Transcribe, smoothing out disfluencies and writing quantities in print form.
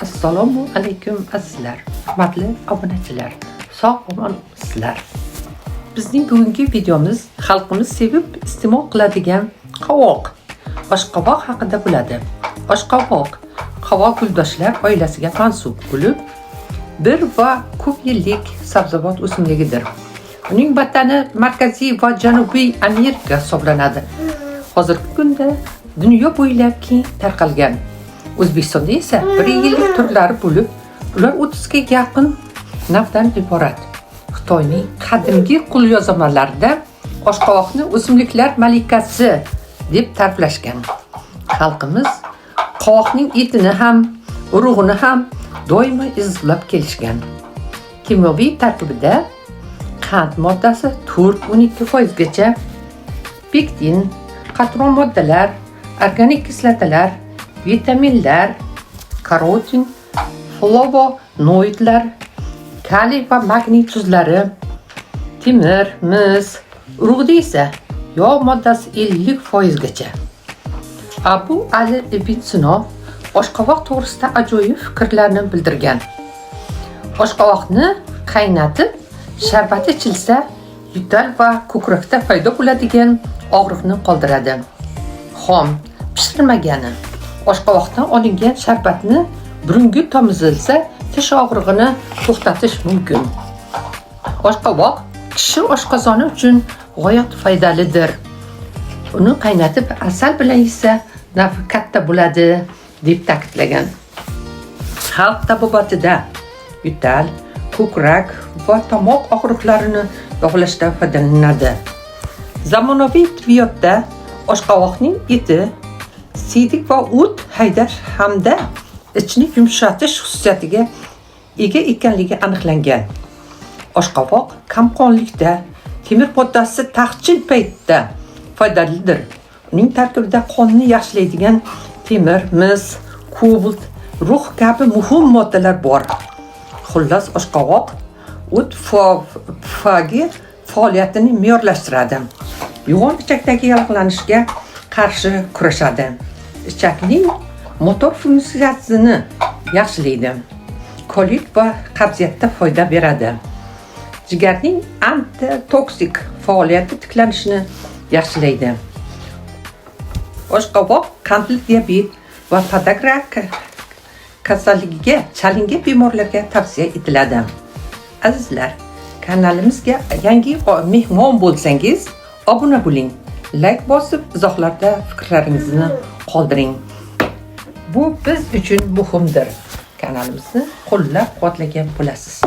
Assalomu alaykum azizlar, hurmatli obunachilar. Sog'-omonmisizlar. Bizning bugungi videomiz xalqimiz sevib iste'mol qiladigan qovoq, oshqovoq haqida bo'ladi. Oshqovoq qovoq guldoshlar oilasiga mansub bo'lib, bir va ko'p yillik sabzavot o'simligidir. Uning vatani Markaziy va Janubiy Amerika hisoblanadi. Hozirgi kunda dunyo bo'ylab keng tarqalgan. O'zbekistonda esa 1 yillik turlari bo'lib, ular 30 ga yaqin navdan iborat. Xitoyning qadimgi qo'lyozmalarida oshqovoqni o'simliklar malikasi deb ta'riflashgan. Xalqimiz qovoqning etini ham, urug'ini ham doimo izlab kelishgan. Kimyoviy tarkibida qand moddasi 4-12% gacha, pektin, qatron moddalar, organik kislotalar, vitaminlar, karotin, flavonoidlar, kaliy va magniy tuzlari, temir, mis, urug'da esa yog' moddasi 50% gacha. Abu Ali ibn Sino oshqovoq to'g'risida ajoyib fikrlarni bildirgan. Oshqovoqni qaynatib, sharbati ichilsa, yo'tal va ko'krakda paydo bo'ladigan og'riqni qoldiradi. Xom, pishirilmagani oshqovoqdan olingan sharbatni burunga tomizilsa, tish og'rig'ini to'xtatish mumkin. Oshqovoq kishi oshqozoni uchun g'oyat foydalidir. Uni qaynatib asal bilan yesa nafi katta bo'ladi deb ta'kidlagan. Xalq tabobatida yo'tal, ko'krak va tomoq og'riqlarini davoglashda foydalanadi. Zamonaviy tibbiyotda oshqovoqning eti siydik va o't haydash hamda ichni yumshatish xususiyatiga ega ekanligi aniqlangan. Oshqovoq kamqonlikda, temir moddasi taqchil paytda foydalidir. Uning tarkibida qonni yaxshilaydigan temir, mis, kobalt, rux kabi muhim moddalar bor. Xullas, oshqovoq o't pufagi faoliyatini me'yorlashtiradi. Yo'g'on ichakdagi yallig'lanishga qarshi kurashadi. Ichakning motor funksiyasini yaxshilaydi. Kolit va qabziyatda foyda beradi. Jigarning antitoksik faoliyati tiklanishini yaxshilaydi. Oshqovoq qandli diabet va podagrak kasalligiga chalingan bemorlarga tavsiya etiladi. Azizlar, kanalimizga yangi mehmon bo'lsangiz, obuna bo'ling. Like bosib, izohlarda fikrlaringizni qoldiring. Bu biz uchun muhimdir. Kanalimizni qo'llab-quvvatlagan bo'lasiz.